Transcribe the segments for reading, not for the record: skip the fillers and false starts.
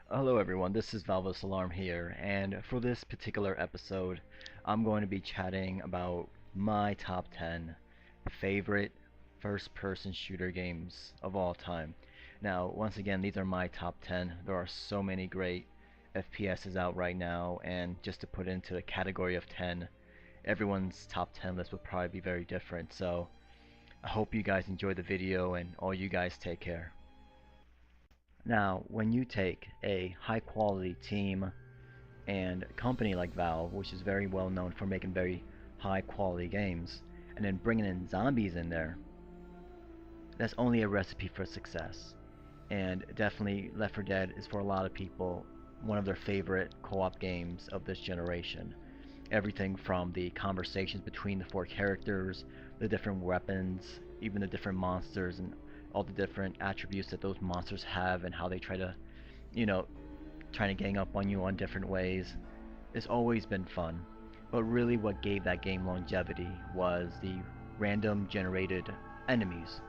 Hello everyone, this is Valvus Alarm here, and for this particular episode, I'm going to be chatting about my top 10 favorite first-person shooter games of all time. Now, once again, these are my top 10. There are so many great FPSs out right now, and just to put it into the category of 10, everyone's top 10 list would probably be very different. So, I hope you guys enjoy the video, and all you guys take care. Now, when you take a high quality team and company like Valve, which is very well known for making very high quality games, and then bringing in zombies in there, that's only a recipe for success. And definitely Left 4 Dead is for a lot of people one of their favorite co-op games of this generation. Everything from the conversations between the four characters, the different weapons, even the different monsters and all the different attributes that those monsters have and how they try to, you know, trying to gang up on you on different ways. It's always been fun. But really what gave that game longevity was the random generated enemies.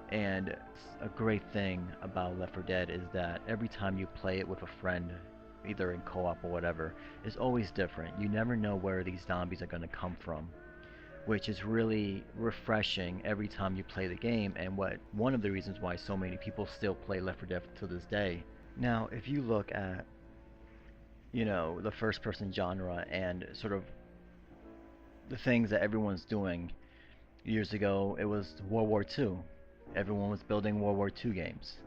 And a great thing about Left 4 Dead is that every time you play it with a friend, either in co-op or whatever, it's always different. You never know where these zombies are going to come from, which is really refreshing every time you play the game, and what one of the reasons why so many people still play Left 4 Dead to this day. Now, if you look at, the first person genre and sort of the things that everyone's doing, years ago it was World War II. Everyone was building World War II games.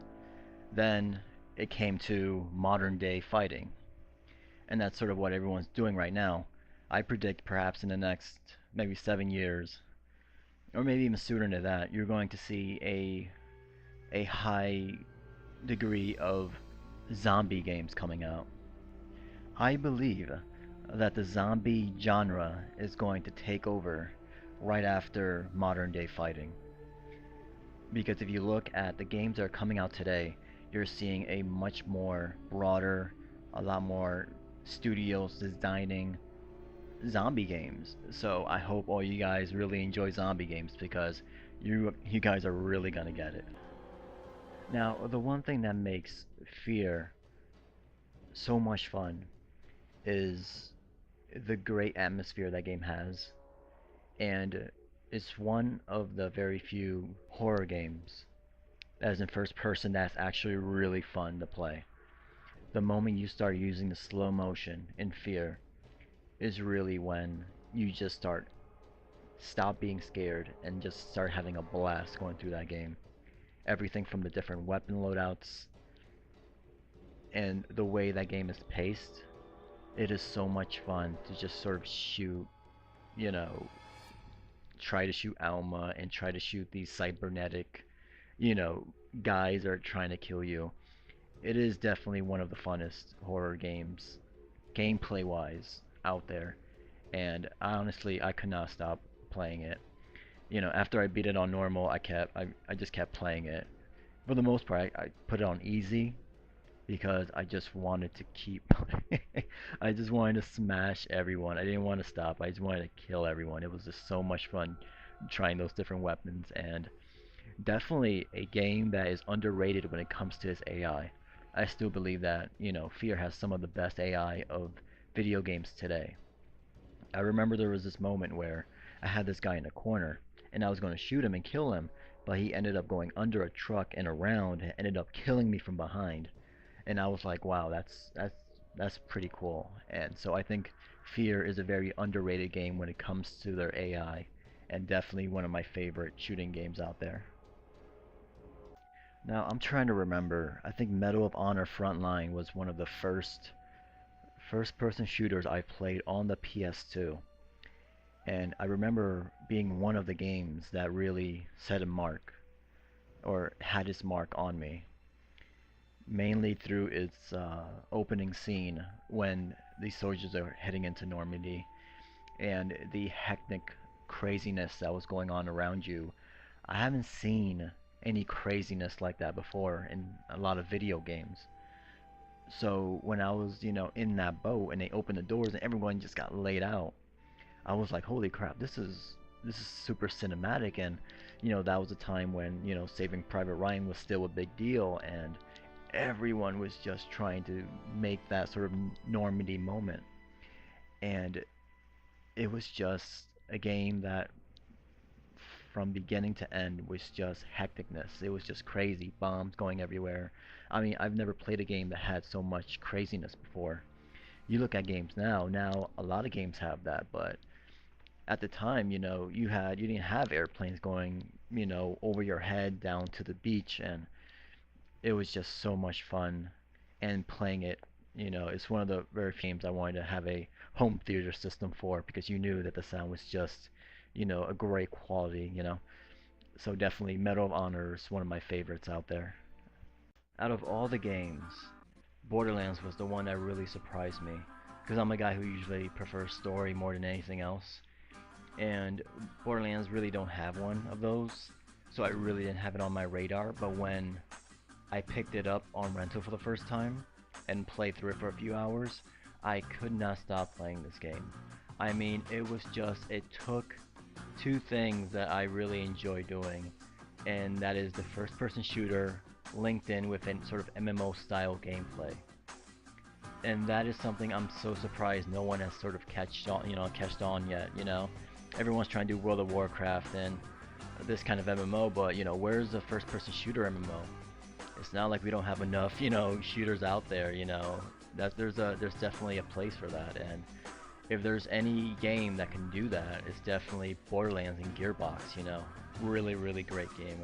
Then it came to modern day fighting, and that's sort of what everyone's doing right now. I predict perhaps in the next maybe 7 years, or maybe even sooner than that, you're going to see a high degree of zombie games coming out. I believe that the zombie genre is going to take over right after modern day fighting. Because if you look at the games that are coming out today, you're seeing a much more broader, a lot more studios designing zombie games. So I hope all you guys really enjoy zombie games because you guys are really gonna get it. Now, the one thing that makes Fear so much fun is the great atmosphere that game has, and it's one of the very few horror games that is in first person that's actually really fun to play. The moment you start using the slow motion in Fear is really when you just stop being scared and just start having a blast going through that game. Everything from the different weapon loadouts and the way that game is paced, it is so much fun to just sort of shoot, you know, try to shoot Alma and try to shoot these cybernetic, you know, guys that are trying to kill you. It is definitely one of the funnest horror games, gameplay wise, out there. And honestly, I could not stop playing it. After I beat it on normal, I just kept playing it. For the most part, I put it on easy because I just wanted to keep playing. I just wanted to smash everyone. I didn't want to stop. I just wanted to kill everyone. It was just so much fun trying those different weapons, and definitely a game that is underrated when it comes to its AI. I still believe that, Fear has some of the best AI of video games today. I remember there was this moment where I had this guy in a corner and I was going to shoot him and kill him, but he ended up going under a truck and around and ended up killing me from behind. And I was like, wow, that's pretty cool. And so I think Fear is a very underrated game when it comes to their AI, and definitely one of my favorite shooting games out there. Now I'm trying to remember. I think Medal of Honor Frontline was one of the first person shooters I played on the PS2. And I remember being one of the games that really set a mark or had its mark on me, mainly through its opening scene when the soldiers are heading into Normandy and the hectic craziness that was going on around you. I haven't seen any craziness like that before in a lot of video games. So when I was, in that boat and they opened the doors and everyone just got laid out, I was like, holy crap, this is super cinematic. And that was a time when Saving Private Ryan was still a big deal, and everyone was just trying to make that sort of Normandy moment. And it was just a game that from beginning to end was just hecticness. It was just crazy, bombs going everywhere. I mean, I've never played a game that had so much craziness before. You look at games now a lot of games have that, but at the time, you didn't have airplanes going, over your head down to the beach, and it was just so much fun. And playing it, it's one of the very few games I wanted to have a home theater system for because you knew that the sound was just, a great quality. So definitely Medal of Honor is one of my favorites out there. Out of all the games, Borderlands was the one that really surprised me because I'm a guy who usually prefers story more than anything else, and Borderlands really don't have one of those, so I really didn't have it on my radar. But when I picked it up on rental for the first time and played through it for a few hours, I could not stop playing this game. I mean, it took two things that I really enjoy doing, and that is the first person shooter linked in with a sort of MMO style gameplay. And that is something I'm so surprised no one has sort of catched on yet. Everyone's trying to do World of Warcraft and this kind of MMO, but where's the first person shooter MMO? It's not like we don't have enough, shooters out there. That there's definitely a place for that, and if there's any game that can do that, it's definitely Borderlands and Gearbox. Really, really great game.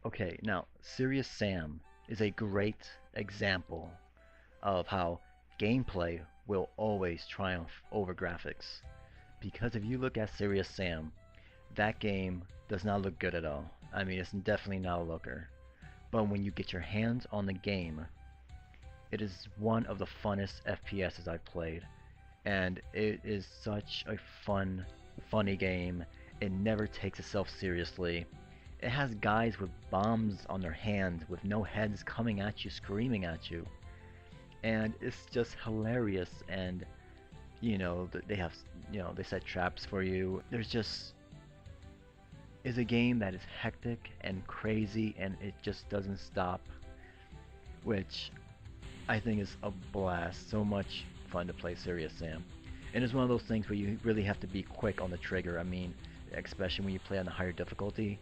Okay, now Serious Sam is a great example of how gameplay will always triumph over graphics. Because if you look at Serious Sam, that game does not look good at all. I mean, it's definitely not a looker. But when you get your hands on the game, it is one of the funnest FPSs I've played. And it is such a funny game. It never takes itself seriously. It has guys with bombs on their hands with no heads coming at you, screaming at you. And it's just hilarious. And, they have, they set traps for you. There's just is a game that is hectic and crazy and it just doesn't stop, which I think is a blast. So much fun to play Serious Sam. And it's one of those things where you really have to be quick on the trigger. I mean, especially when you play on the higher difficulty,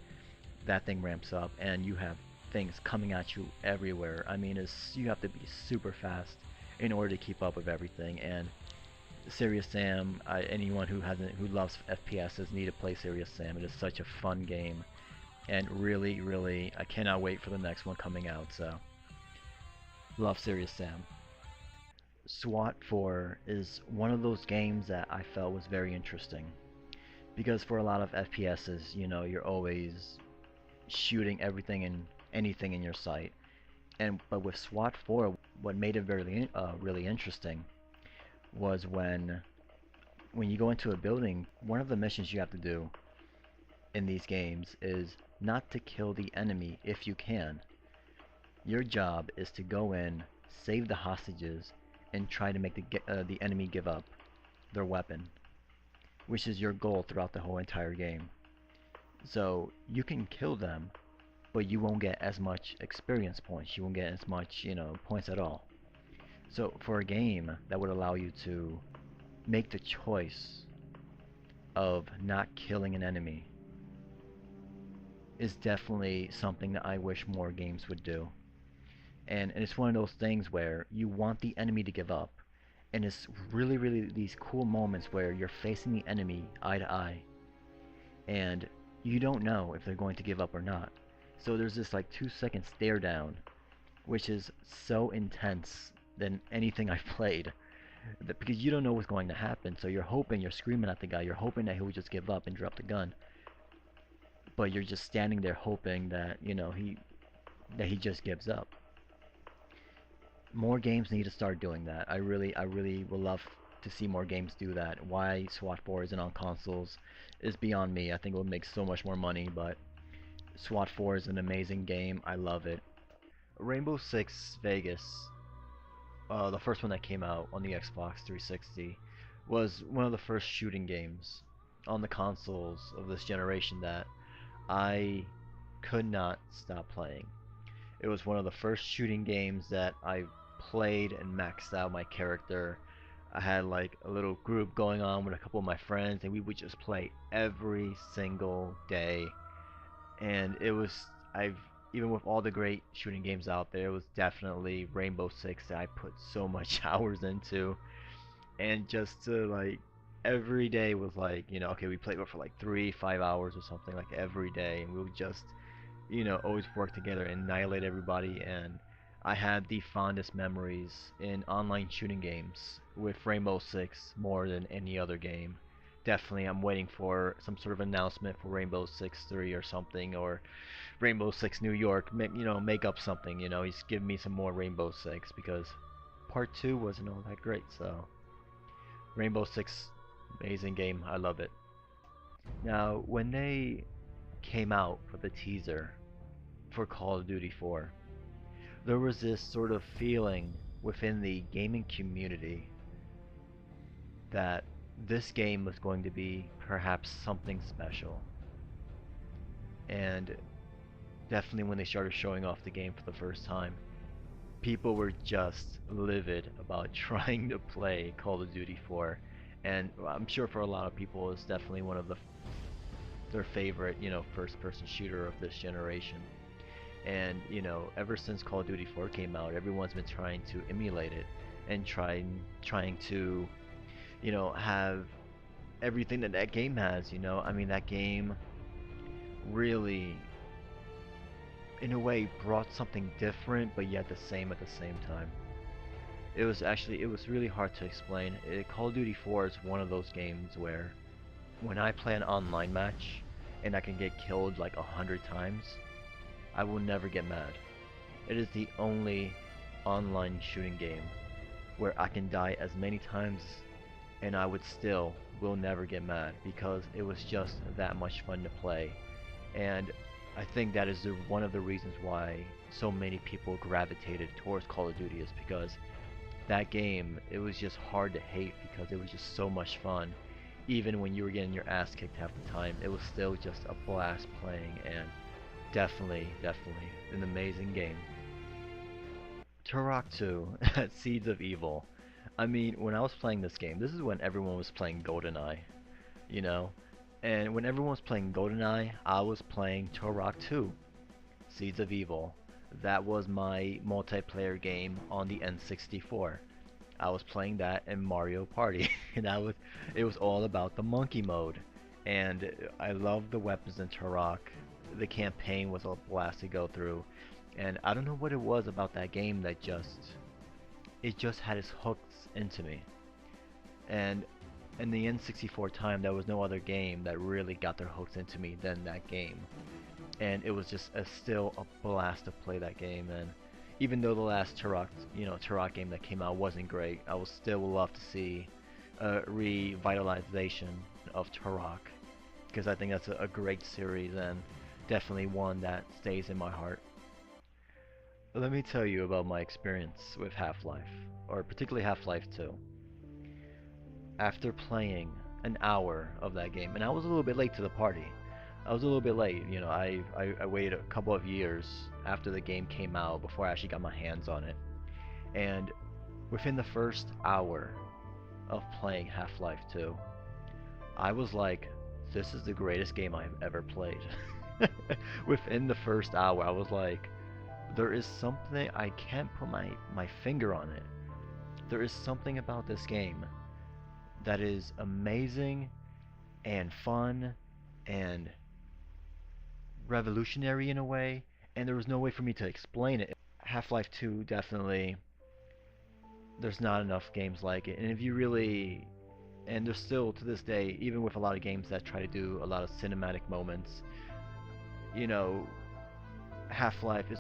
that thing ramps up and you have things coming at you everywhere. I mean, you have to be super fast in order to keep up with everything. And Serious Sam, anyone who loves FPSs need to play Serious Sam. It is such a fun game, and really, really, I cannot wait for the next one coming out. So, love Serious Sam. SWAT 4 is one of those games that I felt was very interesting because for a lot of FPSs, you're always shooting everything and anything in your sight. But with SWAT 4, what made it really interesting was when you go into a building, one of the missions you have to do in these games is not to kill the enemy if you can. Your job is to go in, save the hostages, and try to make the enemy give up their weapon, which is your goal throughout the whole entire game. So you can kill them, but you won't get as much experience points. You won't get as much, points at all. So for a game that would allow you to make the choice of not killing an enemy is definitely something that I wish more games would do. And it's one of those things where you want the enemy to give up. And it's really, really these cool moments where you're facing the enemy eye to eye. And you don't know if they're going to give up or not. So there's this like 2 second stare down, which is so intense than anything I've played. Because you don't know what's going to happen, so you're screaming at the guy, you're hoping that he'll just give up and drop the gun. But you're just standing there hoping that, he just gives up. More games need to start doing that. I really would love to see more games do that. Why SWAT 4 isn't on consoles is beyond me. I think it would make so much more money, but SWAT 4 is an amazing game. I love it. Rainbow Six Vegas, the first one that came out on the Xbox 360, was one of the first shooting games on the consoles of this generation that I could not stop playing. It was one of the first shooting games that I played and maxed out my character. I had like a little group going on with a couple of my friends, and we would just play every single day. And it was, I've even with all the great shooting games out there, it was definitely Rainbow Six that I put so much hours into. And just to like every day was like, okay, we played for like 3 5 hours or something like every day, and we would just always work together and annihilate everybody. And I had the fondest memories in online shooting games with Rainbow Six more than any other game. Definitely, I'm waiting for some sort of announcement for Rainbow Six 3 or something, or Rainbow Six New York. Make up something. Just give me some more Rainbow Six because Part 2 wasn't all that great. So Rainbow Six, amazing game. I love it. Now, when they came out for the teaser for Call of Duty 4, there was this sort of feeling within the gaming community that this game was going to be perhaps something special. And definitely when they started showing off the game for the first time, people were just livid about trying to play Call of Duty 4. And I'm sure for a lot of people it's definitely one of their favorite, first person shooter of this generation. And ever since Call of Duty 4 came out, everyone's been trying to emulate it and trying to have everything that that game has. I mean, that game really, in a way, brought something different, but yet the same at the same time. It was really hard to explain. Call of Duty 4 is one of those games where when I play an online match and I can get killed like 100 times, I will never get mad. It is the only online shooting game where I can die as many times and I would still will never get mad because it was just that much fun to play. And I think that is one of the reasons why so many people gravitated towards Call of Duty is because that game, it was just hard to hate because it was just so much fun. Even when you were getting your ass kicked half the time, it was still just a blast playing, and definitely an amazing game. Turok 2, Seeds of Evil. I mean, when I was playing this game, this is when everyone was playing GoldenEye, you know? And when everyone was playing GoldenEye, I was playing Turok 2, Seeds of Evil. That was my multiplayer game on the N64. I was playing that in Mario Party, and it was all about the monkey mode. And I loved the weapons in Turok. The campaign was a blast to go through, and I don't know what it was about that game that it just had its hooks into me. And in the N64 time, there was no other game that really got their hooks into me than that game. And it was just still a blast to play that game. And even though the last Turok game that came out wasn't great, I would still love to see a revitalization of Turok because I think that's a great series and definitely one that stays in my heart. Let me tell you about my experience with Half-Life, or particularly Half-Life 2. After playing an hour of that game, and I was a little bit late to the party. I was a little bit late, I waited a couple of years after the game came out before I actually got my hands on it. And within the first hour of playing Half-Life 2, I was like, this is the greatest game I've ever played. Within the first hour, I was like, there is something, I can't put my finger on it. There is something about this game that is amazing and fun and revolutionary in a way, and there was no way for me to explain it. Half-Life 2 definitely, there's not enough games like it. And if you really, and there's still to this day, even with a lot of games that try to do a lot of cinematic moments, you know, Half-Life is